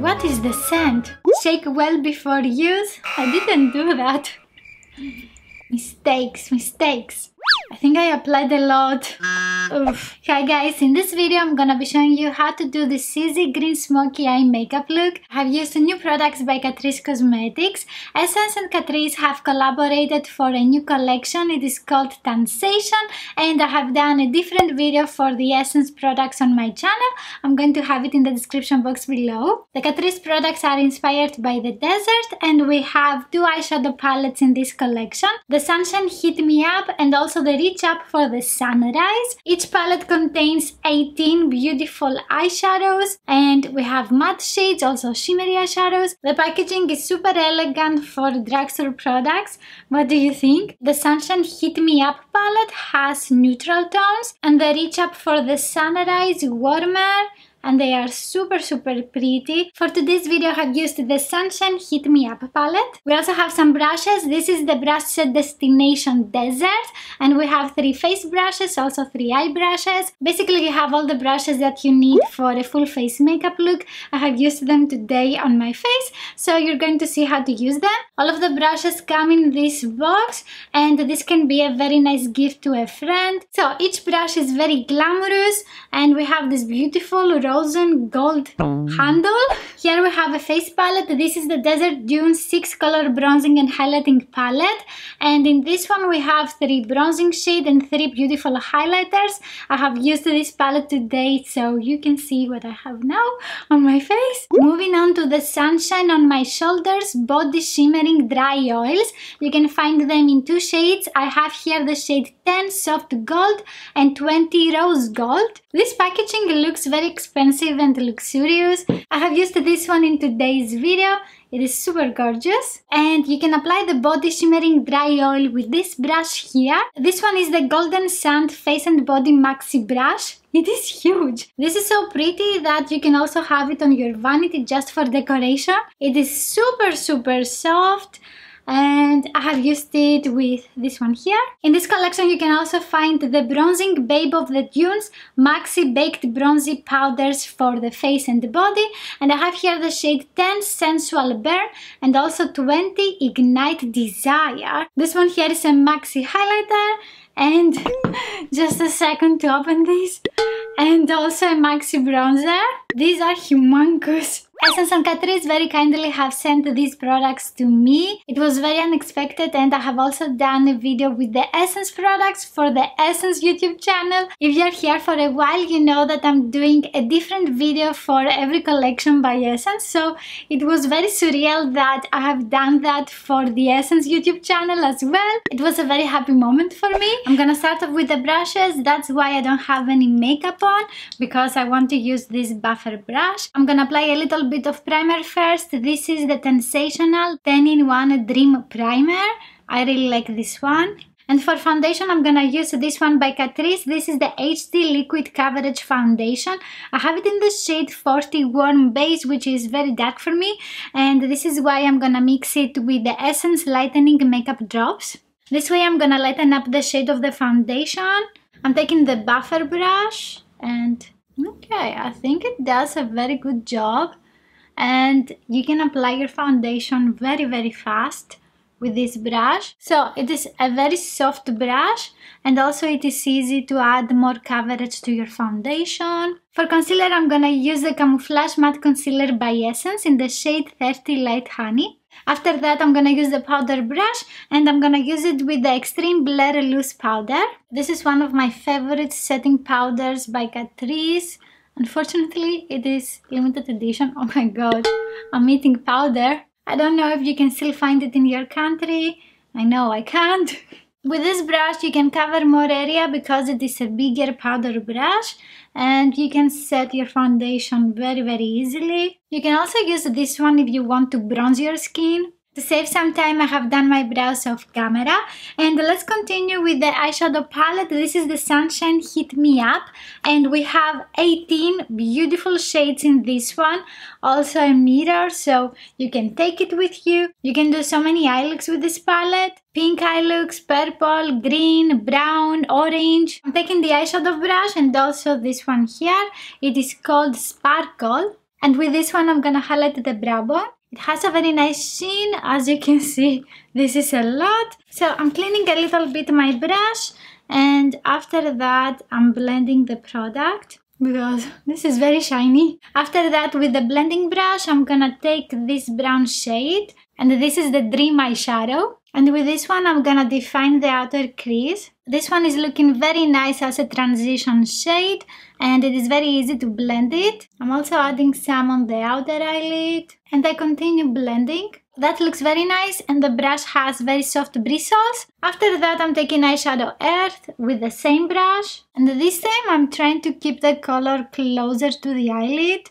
What is the scent? Shake well before use? I didn't do that. Mistakes. I think I applied a lot. Oof. Hi guys, in this video I'm gonna be showing you how to do this easy green smoky eye makeup look. I have used new products by Catrice Cosmetics. Essence and Catrice have collaborated for a new collection. It is called TANsation, and I have done a different video for the Essence products on my channel. I'm going to have it in the description box below. The Catrice products are inspired by the desert, and we have two eyeshadow palettes in this collection. The Sunshine Hit Me Up and also the Reach Up for the Sunrise. Each palette contains 18 beautiful eyeshadows, and we have matte shades, also shimmery eyeshadows. The packaging is super elegant for drugstore products. What do you think? The Sunshine Hit Me Up palette has neutral tones, and the Reach Up for the Sunrise warmer, and they are super pretty. For today's video I have used the Sunshine Hit Me Up palette. We also have some brushes. This is the brush set Destination Desert, and we have 3 face brushes, also 3 eye brushes. Basically you have all the brushes that you need for a full face makeup look. I have used them today on my face, so you're going to see how to use them. All of the brushes come in this box, and this can be a very nice gift to a friend. So each brush is very glamorous, and we have this beautiful rose and gold handle. Here we have a face palette. This is the Desert Dunes 6 color bronzing and highlighting palette, and in this one we have 3 bronzing shades and 3 beautiful highlighters. I have used this palette today, so you can see what I have now on my face. Moving on to the Sunshine on my shoulders body shimmering dry oils. You can find them in 2 shades. I have here the shade 10 soft gold and 20 rose gold. This packaging looks very expensive and luxurious. I have used this one in today's video. It is super gorgeous, and you can apply the body shimmering dry oil with this brush here. This one is the Golden Sand Face and Body Maxi brush. It is huge. This is so pretty that you can also have it on your vanity just for decoration. It is super soft, and I have used it with this one here. In this collection you can also find the Bronzing Babe of the Dunes Maxi Baked Bronzy Powders for the face and the body, and I have here the shade 10 Sensual Burn and also 20 Ignite Desire. This one here is a maxi highlighter, and just a second to open this, and also a maxi bronzer. These are humongous. Essence and Catrice very kindly have sent these products to me. It was very unexpected, and I have also done a video with the Essence products for the Essence YouTube channel. If you're here for a while, you know that I'm doing a different video for every collection by Essence, so it was very surreal that I have done that for the Essence YouTube channel as well. It was a very happy moment for me. I'm gonna start off with the brushes. That's why I don't have any makeup on, because I want to use this buffer brush. I'm gonna apply a little bit of primer first. This is the TANsation 10-in-1 Dream Primer. I really like this one. And for foundation I'm gonna use this one by Catrice. This is the HD Liquid Coverage Foundation. I have it in the shade 40 Warm Base, which is very dark for me, and this is why I'm gonna mix it with the Essence Lightening Makeup Drops. This way I'm gonna lighten up the shade of the foundation. I'm taking the buffer brush, and okay, I think it does a very good job. And you can apply your foundation very fast with this brush. So it is a very soft brush, and also it is easy to add more coverage to your foundation. For concealer I'm gonna use the Camouflage Matte Concealer by Essence in the shade 30 Light Honey. After that I'm gonna use the powder brush, and I'm gonna use it with the Extreme Blur Loose Powder. This is one of my favorite setting powders by Catrice. Unfortunately, it is limited edition. Oh my god, I'm eating powder. I don't know if you can still find it in your country. I know I can't. With this brush you can cover more area because it is a bigger powder brush, and you can set your foundation very easily. You can also use this one if you want to bronze your skin. To save some time, I have done my brows off camera, and let's continue with the eyeshadow palette. This is the Sunshine Hit Me Up, and we have 18 beautiful shades in this one. Also a mirror, so you can take it with you. You can do so many eye looks with this palette. Pink eye looks, purple, green, brown, orange. I'm taking the eyeshadow brush and also this one here. It is called Sparkle. And with this one I'm gonna highlight the brow bone. It has a very nice sheen, as you can see. This is a lot. So I'm cleaning a little bit my brush, and after that I'm blending the product because this is very shiny. After that, with the blending brush, I'm gonna take this brown shade, and this is the Dream eyeshadow. And with this one I'm gonna define the outer crease. This one is looking very nice as a transition shade, and it is very easy to blend it. I'm also adding some on the outer eyelid, and I continue blending. That looks very nice, and the brush has very soft bristles. After that I'm taking eyeshadow Earth with the same brush, and this time I'm trying to keep the color closer to the eyelid,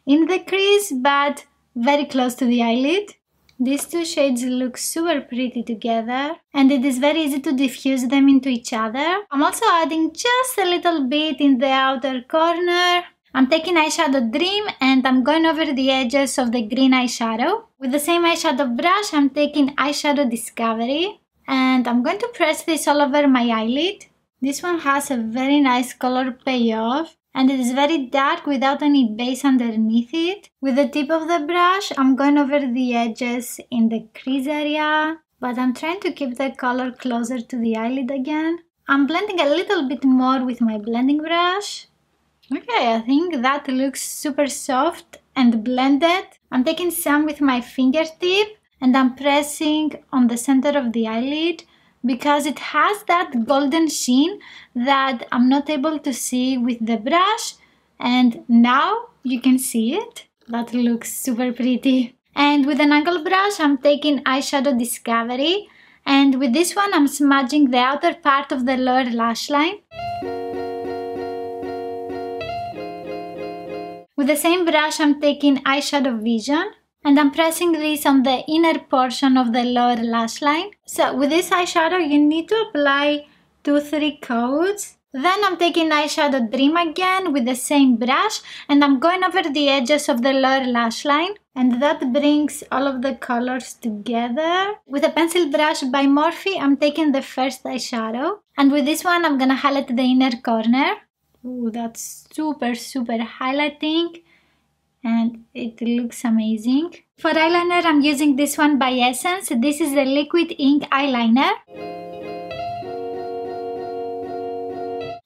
in the crease but very close to the eyelid. These two shades look super pretty together, and it is very easy to diffuse them into each other. I'm also adding just a little bit in the outer corner. I'm taking eyeshadow Dream and I'm going over the edges of the green eyeshadow. With the same eyeshadow brush, I'm taking eyeshadow Discovery, and I'm going to press this all over my eyelid. This one has a very nice color payoff, and it is very dark without any base underneath it. With the tip of the brush, I'm going over the edges in the crease area, but I'm trying to keep the color closer to the eyelid again. I'm blending a little bit more with my blending brush. Okay, I think that looks super soft and blended. I'm taking some with my fingertip and I'm pressing on the center of the eyelid because it has that golden sheen that I'm not able to see with the brush, and now you can see it. That looks super pretty. And with an angle brush I'm taking eyeshadow Discovery, and with this one I'm smudging the outer part of the lower lash line. With the same brush I'm taking eyeshadow Vision, and I'm pressing this on the inner portion of the lower lash line. So with this eyeshadow you need to apply 2-3 coats. Then I'm taking eyeshadow Dream again with the same brush, and I'm going over the edges of the lower lash line, and that brings all of the colors together. With a pencil brush by Morphe I'm taking the first eyeshadow, and with this one I'm gonna highlight the inner corner. Ooh, that's super highlighting, and it looks amazing. For eyeliner I'm using this one by Essence. This is the liquid ink eyeliner.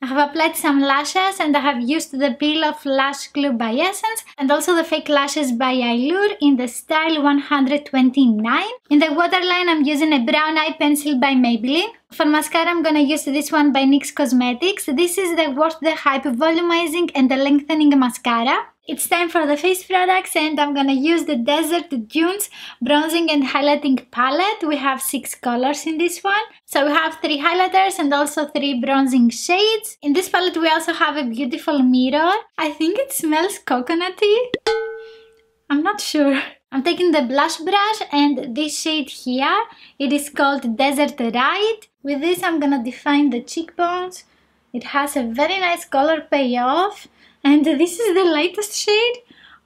I have applied some lashes, and I have used the Peel Off Lash Glue by Essence and also the fake lashes by Eylure in the style 129. In the waterline I'm using a brown eye pencil by Maybelline. For mascara I'm gonna use this one by NYX Cosmetics. This is the Worth the Hype Volumizing and the Lengthening Mascara. It's time for the face products, and I'm gonna use the Desert Dunes Bronzing and Highlighting Palette. We have 6 colors in this one. So we have 3 highlighters and also 3 bronzing shades. In this palette we also have a beautiful mirror. I think it smells coconutty. I'm not sure. I'm taking the blush brush and this shade here. It is called Desert Ride. With this I'm gonna define the cheekbones. It has a very nice color payoff. And this is the lightest shade.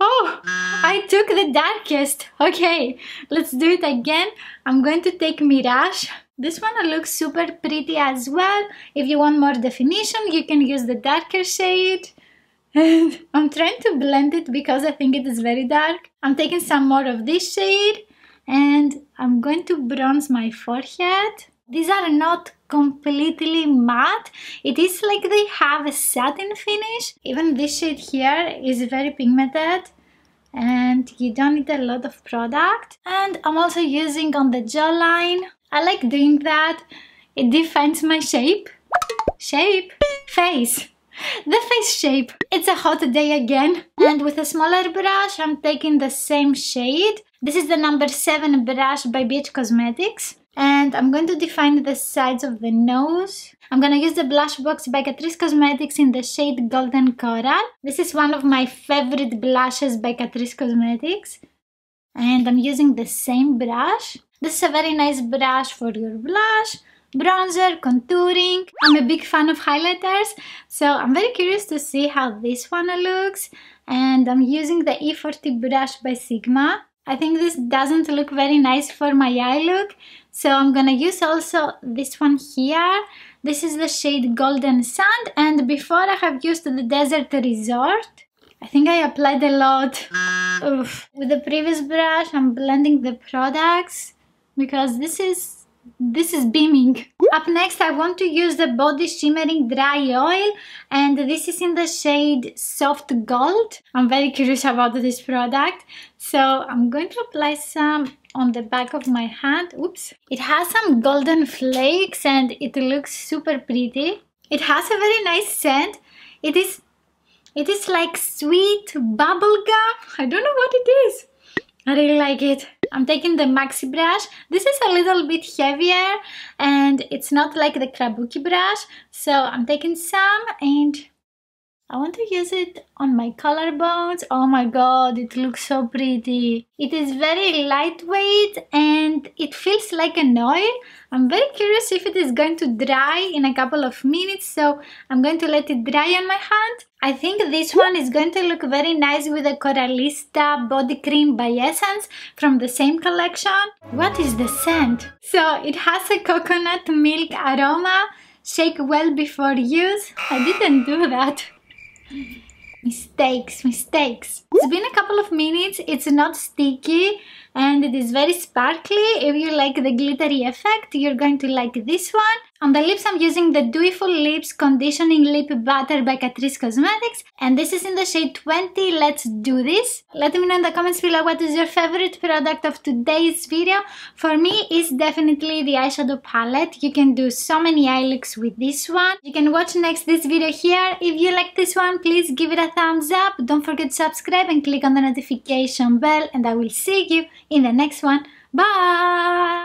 Oh, I took the darkest. Okay, let's do it again. I'm going to take Mirage. This one looks super pretty as well. If you want more definition, you can use the darker shade. And I'm trying to blend it because I think it is very dark. I'm taking some more of this shade, and I'm going to bronze my forehead. These are not completely matte. It is like they have a satin finish. Even this shade here is very pigmented, and you don't need a lot of product. And I'm also using on the jawline. I like doing that. It defines my shape. Face. The face shape. It's a hot day again. And with a smaller brush I'm taking the same shade. This is the number 7 brush by BH Cosmetics. And I'm going to define the sides of the nose. I'm gonna use the blush box by Catrice Cosmetics in the shade Golden Coral. This is one of my favorite blushes by Catrice Cosmetics. And I'm using the same brush. This is a very nice brush for your blush, bronzer, contouring. I'm a big fan of highlighters, so I'm very curious to see how this one looks. And I'm using the E40 brush by Sigma. I think this doesn't look very nice for my eye look, so I'm gonna use also this one here. This is the shade Golden Sand, and before I have used the Desert Resort. I think I applied a lot. Oof. With the previous brush, I'm blending the products because this is beaming. Up next, I want to use the Body Shimmering Dry Oil, and this is in the shade Soft Gold. I'm very curious about this product, so I'm going to apply some on the back of my hand. Oops. It has some golden flakes and it looks super pretty. It has a very nice scent. It is like sweet bubble gum. I don't know what it is. I really like it. I'm taking the maxi brush. This is a little bit heavier and it's not like the kabuki brush. So I'm taking some and I want to use it on my collarbones. Oh my god, it looks so pretty. It is very lightweight and it feels like an oil. I'm very curious if it is going to dry in a couple of minutes, so I'm going to let it dry on my hand. I think this one is going to look very nice with the Coralista body cream by Essence from the same collection. What is the scent? So it has a coconut milk aroma. Shake well before use. I didn't do that. Mistakes. It's been a couple of minutes, it's not sticky and it is very sparkly. If you like the glittery effect, you're going to like this one. On the lips, I'm using the Dewy Full Lips Conditioning Lip Butter by Catrice Cosmetics, and this is in the shade 20. Let's do this. Let me know in the comments below what is your favorite product of today's video. For me, it's definitely the eyeshadow palette. You can do so many eye looks with this one. You can watch next this video here. If you like this one, please give it a thumbs up. Don't forget to subscribe and click on the notification bell, and I will see you in the next one. Bye!